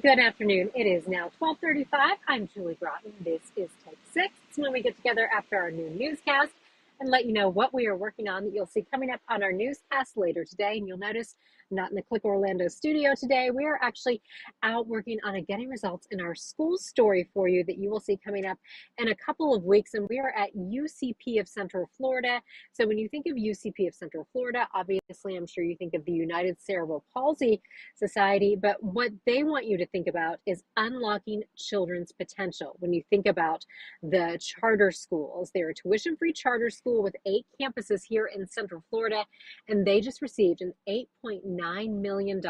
Good afternoon. It is now 12:35. I'm Julie Broughton. This is Take 6. It's when we get together after our new newscast and let you know what we are working on that you'll see coming up on our newscast later today. And you'll notice I'm not in the Click Orlando studio today. We are actually out working on a getting results in our school story for you that you will see coming up in a couple of weeks. And we are at UCP of Central Florida. So when you think of UCP of Central Florida, obviously I'm sure you think of the United Cerebral Palsy Society, but what they want you to think about is unlocking children's potential. When you think about the charter schools, they're a tuition-free charter school with 8 campuses here in Central Florida, and they just received an $8.9 million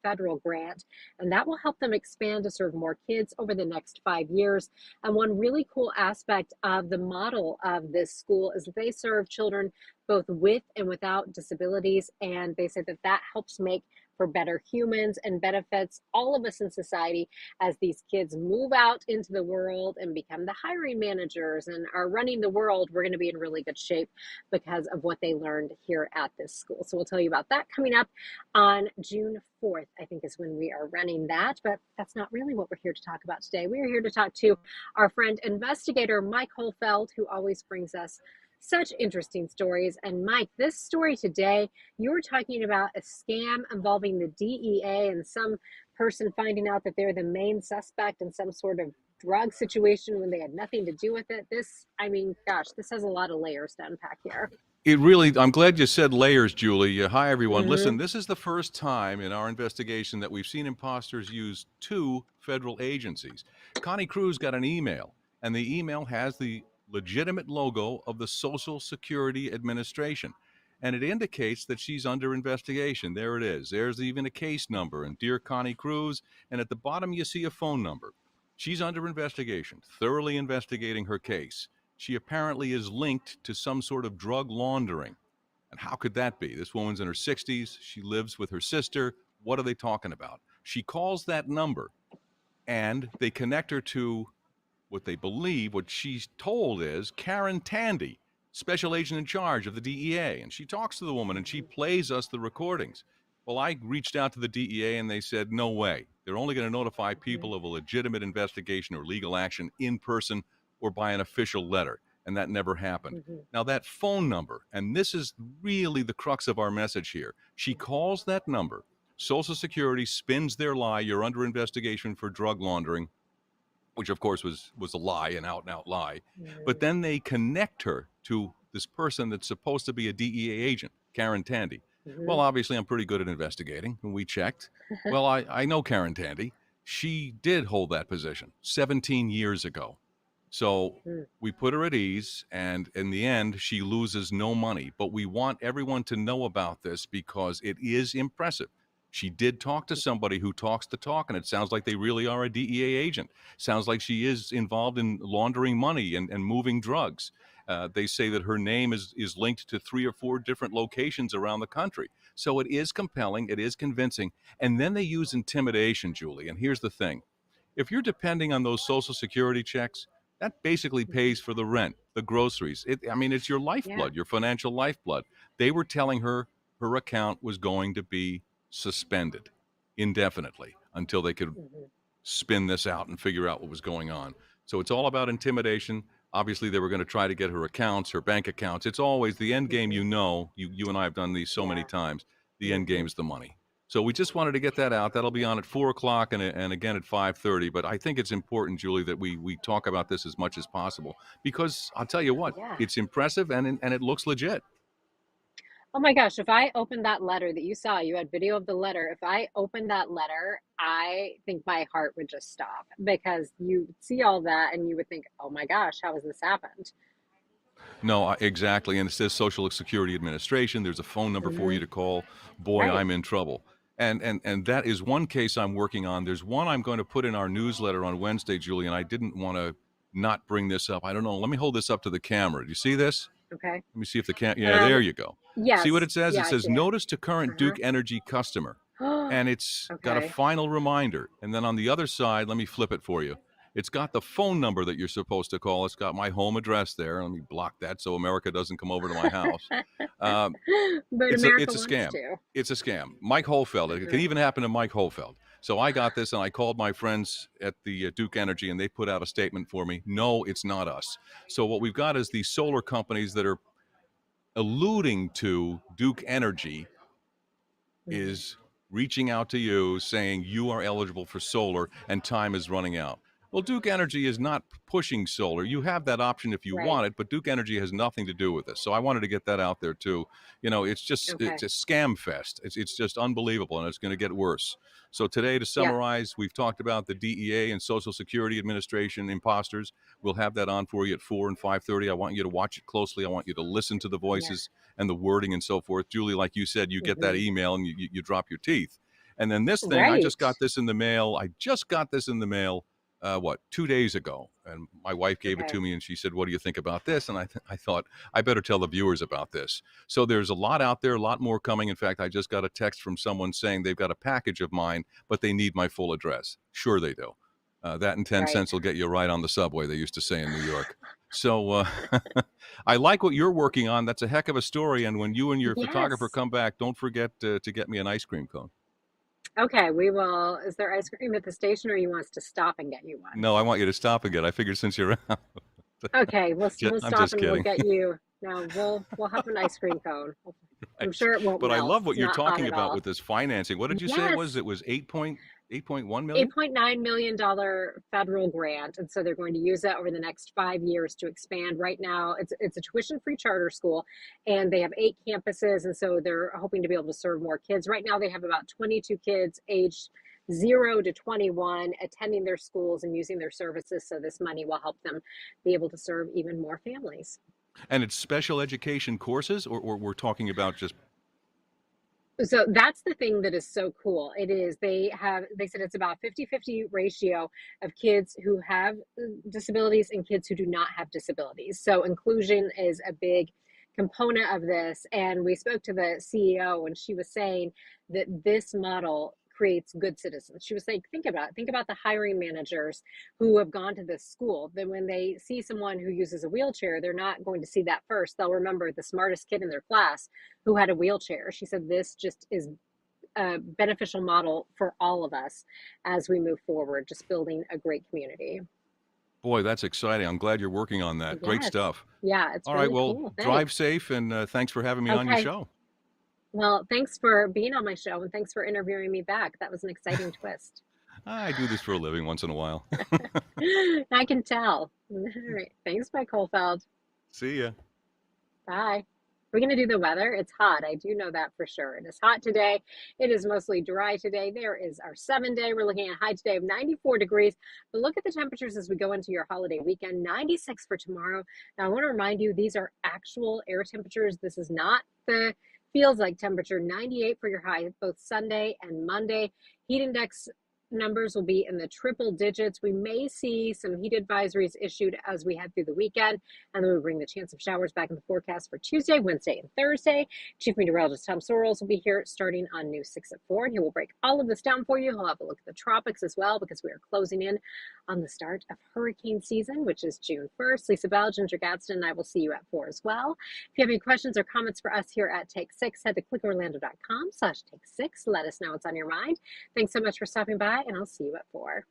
federal grant, and that will help them expand to serve more kids over the next 5 years. And one really cool aspect of the model of this school is that they serve children both with and without disabilities, and they say that that helps make for better humans and benefits all of us in society as these kids move out into the world and become the hiring managers and are running the world. We're going to be in really good shape because of what they learned here at this school. So we'll tell you about that coming up on June 4th, I think is when we are running that, but that's not really what we're here to talk about today. We are here to talk to our friend investigator Mike Holfeld, who always brings us such interesting stories. And Mike, this story today, you were talking about a scam involving the DEA and some person finding out that they're the main suspect in some sort of drug situation when they had nothing to do with it. This, I mean, gosh, this has a lot of layers to unpack here. I'm glad you said layers, Julie. Hi, everyone. Mm-hmm. Listen, this is the first time in our investigation that we've seen imposters use 2 federal agencies. Connie Cruz got an email, and the email has the legitimate logo of the Social Security Administration. And it indicates that she's under investigation. There it is. There's even a case number, and Dear Connie Cruz, and at the bottom you see a phone number. She's under investigation, thoroughly investigating her case. She apparently is linked to some sort of drug laundering. And how could that be? This woman's in her 60s. She lives with her sister. What are they talking about? She calls that number, and they connect her to what they believe, what she's told is Karen Tandy, special agent in charge of the DEA. And she talks to the woman, and she plays us the recordings. Well, I reached out to the DEA, and they said, no way. They're only going to notify people of a legitimate investigation or legal action in person or by an official letter. And that never happened. Mm-hmm. Now, that phone number, and this is really the crux of our message here. She calls that number. Social Security spins their lie. You're under investigation for drug laundering, which of course was a lie, an out-and-out lie. Mm-hmm. But then they connect her to this person that's supposed to be a DEA agent, Karen Tandy. Mm-hmm. Well, obviously, I'm pretty good at investigating, and we checked. Well, I know Karen Tandy. She did hold that position 17 years ago. So we put her at ease, and in the end, she loses no money. But we want everyone to know about this because it is impressive. She did talk to somebody who talks the talk, and it sounds like they really are a DEA agent. Sounds like she is involved in laundering money and moving drugs. They say that her name is linked to 3 or 4 different locations around the country. So it is compelling. It is convincing. And then they use intimidation, Julie. And here's the thing. If you're depending on those Social Security checks, that basically pays for the rent, the groceries. It's your lifeblood, your financial lifeblood. They were telling her her account was going to be suspended indefinitely until they could spin this out and figure out what was going on. So it's all about intimidation. Obviously, they were going to try to get her accounts, her bank accounts. It's always the end game, you and I have done these so many times. The end game is the money. So we just wanted to get that out. That'll be on at 4 o'clock and again at 5:30. But I think it's important, Julie, that we talk about this as much as possible because I'll tell you what, it's impressive and it looks legit. Oh my gosh, if I opened that letter that you saw, you had video of the letter. If I opened that letter, I think my heart would just stop because you see all that and you would think, oh my gosh, how has this happened? No, exactly. And it says Social Security Administration. There's a phone number for you to call. Boy, Right. I'm in trouble. And that is one case I'm working on. There's one I'm going to put in our newsletter on Wednesday, Julie, and I didn't want to not bring this up. I don't know. Let me hold this up to the camera. Do you see this? Okay. Let me see if the there you go. Yes. See what it says? Yeah, It I says see it. notice to current Duke Energy customer. And it's got a Okay. final reminder. And then on the other side, let me flip it for you. It's got the phone number that you're supposed to call. It's got my home address there. Let me block that so America doesn't come over to my house. But America It's a wants scam. to. It's a scam. Mike Holfeld. It can even happen to Mike Holfeld. So I got this, and I called my friends at the Duke Energy, and they put out a statement for me. No, it's not us. So what we've got is these solar companies that are alluding to Duke Energy Mhm. is reaching out to you saying you are eligible for solar and time is running out. Well, Duke Energy is not pushing solar. You have that option if you Right. want it, but Duke Energy has nothing to do with this. So I wanted to get that out there too. It's Okay. a scam fest. It's just unbelievable, and it's going to get worse. So today, to Yeah. summarize, we've talked about the DEA and Social Security Administration imposters. We'll have that on for you at 4 and 5:30. I want you to watch it closely. I want you to listen to the Yeah. voices and the wording and so forth. Julie, like you said, you get that Hmm. email and you drop your teeth. And then this thing, I just Right. got this in the mail. I just got this in the mail, 2 days ago. And my wife gave it Okay. to me and she said, "What do you think about this?" And I thought, I better tell the viewers about this. So there's a lot out there, a lot more coming. In fact, I just got a text from someone saying they've got a package of mine, but they need my full address. Sure, they do. That and 10 Right. cents will get you right on the subway, they used to say in New York. So I like what you're working on. That's a heck of a story. And when you and your photographer Yes. come back, don't forget to get me an ice cream cone. Okay, we will. Is there ice cream at the station, or you want us to stop and get you one? No, I want you to stop again. I figured since you're out. Okay, we'll I'm stop just and we'll kidding. get you. No, we'll have an ice cream cone. I'm Right. sure it won't But I melt. love what It's you're not hot talking at about all. with this financing. What did you say it was? Yes, It was 8.1 million? $8.9 million federal grant, and so they're going to use that over the next 5 years to expand. Right now, it's a tuition-free charter school, and they have 8 campuses, and so they're hoping to be able to serve more kids. Right now, they have about 22 kids aged 0 to 21 attending their schools and using their services. So this money will help them be able to serve even more families. And it's special education courses, or we're talking about just So that's the thing that is so cool. It is, they said it's about 50-50 ratio of kids who have disabilities and kids who do not have disabilities. So inclusion is a big component of this. And we spoke to the CEO, and she was saying that this model creates good citizens. She was like, think about the hiring managers who have gone to this school. Then when they see someone who uses a wheelchair, they're not going to see that first. They'll remember the smartest kid in their class who had a wheelchair. She said this just is a beneficial model for all of us as we move forward, just building a great community. boy, that's exciting. I'm glad you're working on that. Great Yes. stuff. Yeah, it's All right, really well, cool. drive Thanks. safe, and thanks for having me on your Okay. show. Well, thanks for being on my show and thanks for interviewing me back. That was an exciting twist. I do this for a living once in a while. I can tell. All right. Thanks, Mike Holfeld. See ya. Bye. We're going to do the weather. It's hot. I do know that for sure. It is hot today. It is mostly dry today. There is our 7 day. We're looking at a high today of 94 degrees. But look at the temperatures as we go into your holiday weekend. 96 for tomorrow. Now, I want to remind you, these are actual air temperatures. This is not the feels like temperature. 98 for your high both Sunday and Monday. Heat index numbers will be in the triple digits. We may see some heat advisories issued as we head through the weekend, and then we bring the chance of showers back in the forecast for Tuesday, Wednesday, and Thursday. Chief Meteorologist Tom Sorrells will be here starting on News 6 at 4, and he will break all of this down for you. He'll have a look at the tropics as well, because we are closing in on the start of hurricane season, which is June 1st. Lisa Bell, Ginger Gadsden, and I will see you at 4 as well. If you have any questions or comments for us here at Take 6, head to clickorlando.com/take6. Let us know what's on your mind. Thanks so much for stopping by, and I'll see you at 4.